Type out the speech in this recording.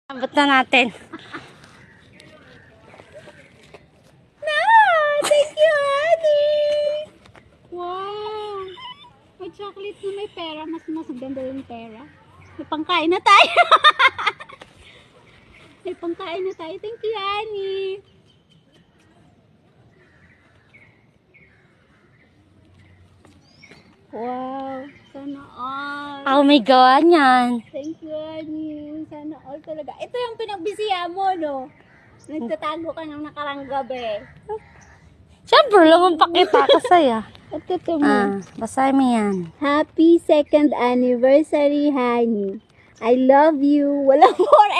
Abot na natin. No! Thank you, honey! Wow! May chocolate na may pera. Mas ganda yung pera. May pangkain na tayo. May pangkain na tayo. Thank you, honey! Wow! Sana all. Ako may gawa niyan. Thank you, honey. Sana all talaga. Ito yung pinagbisihan mo, no? Nagtatago ka ng nakarang gabi. Siyempre, lang pakita ko sa'yo. At ito mo. Basahin mo yan. Happy 2nd anniversary, honey. I love you. Walang more